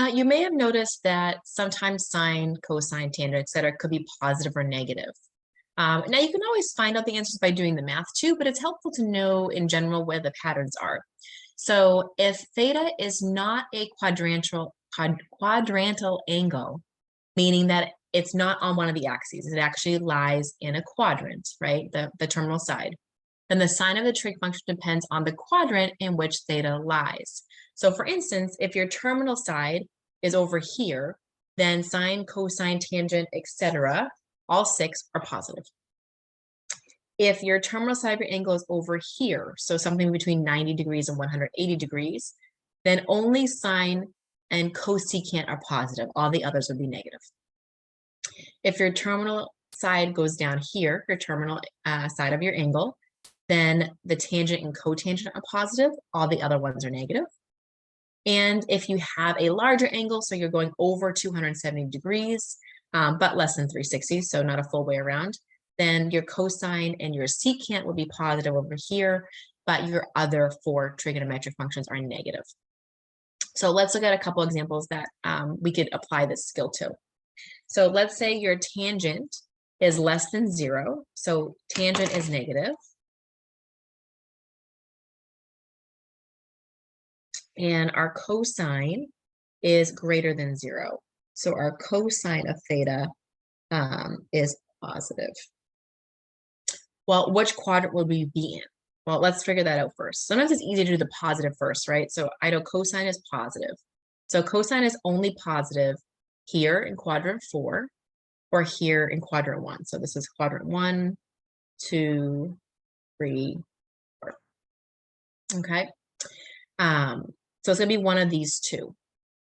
Now, you may have noticed that sometimes sine, cosine, tangent, etc., could be positive or negative. Now, you can always find out the answers by doing the math too, but it's helpful to know in general where the patterns are. So if theta is not a quadrantal angle, meaning that it's not on one of the axes, it actually lies in a quadrant, right, the terminal side, then the sign of the trig function depends on the quadrant in which theta lies. So for instance, if your terminal side is over here, then sine, cosine, tangent, etc., all six are positive. If your terminal side of your angle is over here, so something between 90 degrees and 180 degrees, then only sine and cosecant are positive. All the others would be negative. If your terminal side goes down here, your terminal side of your angle, then the tangent and cotangent are positive. All the other ones are negative. And if you have a larger angle, so you're going over 270 degrees, but less than 360, so not a full way around, then your cosine and your secant will be positive over here, but your other four trigonometric functions are negative. So let's look at a couple examples that we could apply this skill to. So let's say your tangent is less than 0. So tangent is negative. And our cosine is greater than 0. So our cosine of theta is positive. Well, which quadrant would we be in? Well, let's figure that out first. Sometimes it's easy to do the positive first, right? So I know cosine is positive. So cosine is only positive here in quadrant 4 or here in quadrant 1. So this is quadrant 1, 2, 3, 4. Okay. So it's going to be one of these two.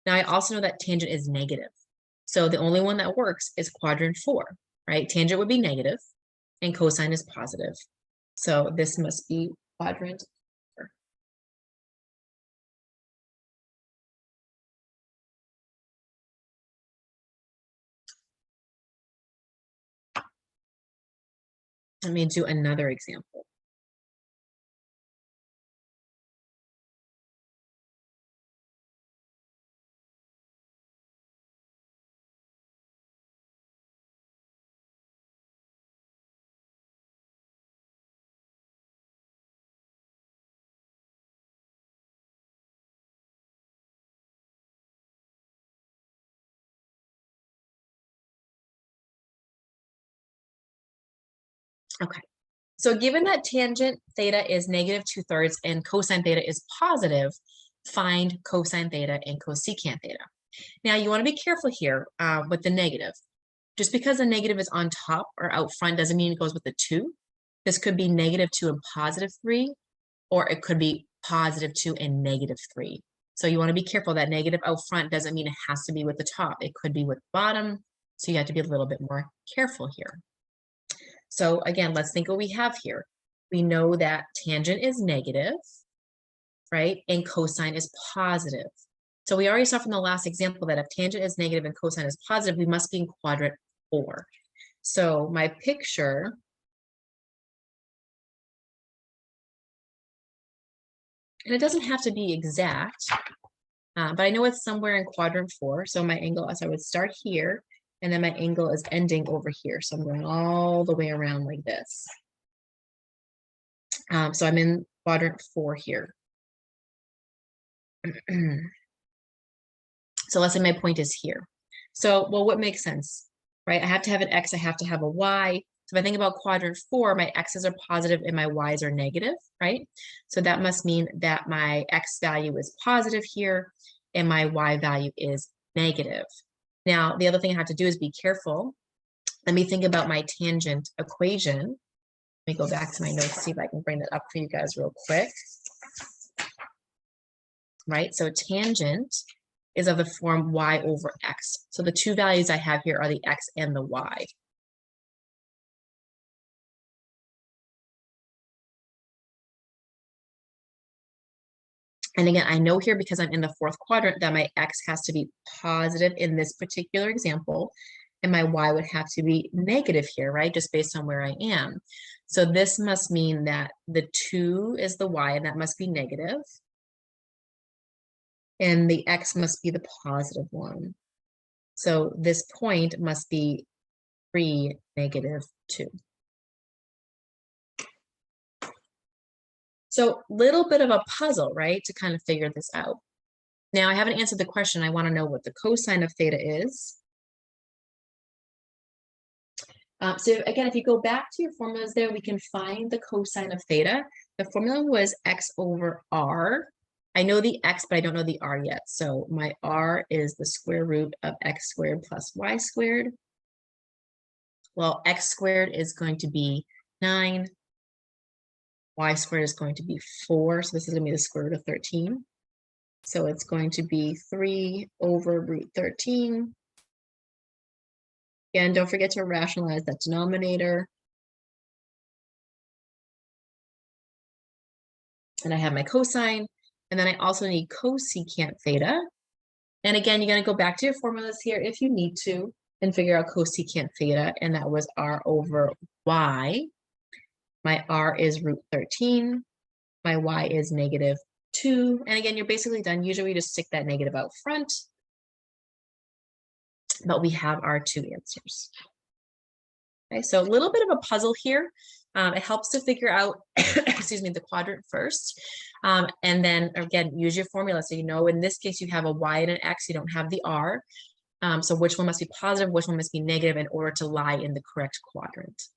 Now, I also know that tangent is negative. So the only one that works is quadrant 4, right? Tangent would be negative and cosine is positive. So this must be quadrant 4. Let me do another example. Okay, so given that tangent theta is negative 2/3 and cosine theta is positive, find cosine theta and cosecant theta. Now you want to be careful here with the negative. Just because the negative is on top or out front doesn't mean it goes with the 2. This could be -2 and +3, or it could be +2 and -3. So you want to be careful that negative out front doesn't mean it has to be with the top. It could be with the bottom. So you have to be a little bit more careful here. So again, let's think what we have here. We know that tangent is negative, right? And cosine is positive. So we already saw from the last example that if tangent is negative and cosine is positive, we must be in quadrant 4. So my picture and it doesn't have to be exact, but I know it's somewhere in quadrant 4. So my angle, so I would start here, and then my angle is ending over here. So I'm going all the way around like this. So I'm in quadrant 4 here. So let's say my point is here. So, well, what makes sense, right? I have to have an X, I have to have a Y. So if I think about quadrant 4, my X's are positive and my Y's are negative, right? So that must mean that my X value is positive here and my Y value is negative. Now, the other thing I have to do is be careful. Let me think about my tangent equation. Let me go back to my notes, see if I can bring that up for you guys real quick. Right, so tangent is of the form y over x. So the two values I have here are the x and the y. And again, I know here because I'm in the 4th quadrant that my x has to be positive in this particular example, and my y would have to be negative here, right? Just based on where I am. So this must mean that the 2 is the y, and that must be negative. and the x must be the positive one. So this point must be 3, -2. So little bit of a puzzle, right, to kind of figure this out. Now I haven't answered the question. I want to know what the cosine of theta is. So again, if you go back to your formulas there, we can find the cosine of theta. The formula was x over r. I know the x, but I don't know the r yet. So my r is the square root of x squared plus y squared. Well, x squared is going to be 9. Y squared is going to be 4. So this is going to be the square root of 13. So it's going to be 3 over root 13. Again, don't forget to rationalize that denominator. And I have my cosine. And then I also need cosecant theta. And again, you're going to go back to your formulas here if you need to and figure out cosecant theta. And that was r over y. My r is root 13. My y is -2. And again, you're basically done. Usually we just stick that negative out front. But we have our 2 answers. Okay, so a little bit of a puzzle here. It helps to figure out, excuse me, the quadrant first. And then again, use your formula. So you know, in this case, you have a y and an x, you don't have the r. So which one must be positive, which one must be negative in order to lie in the correct quadrant.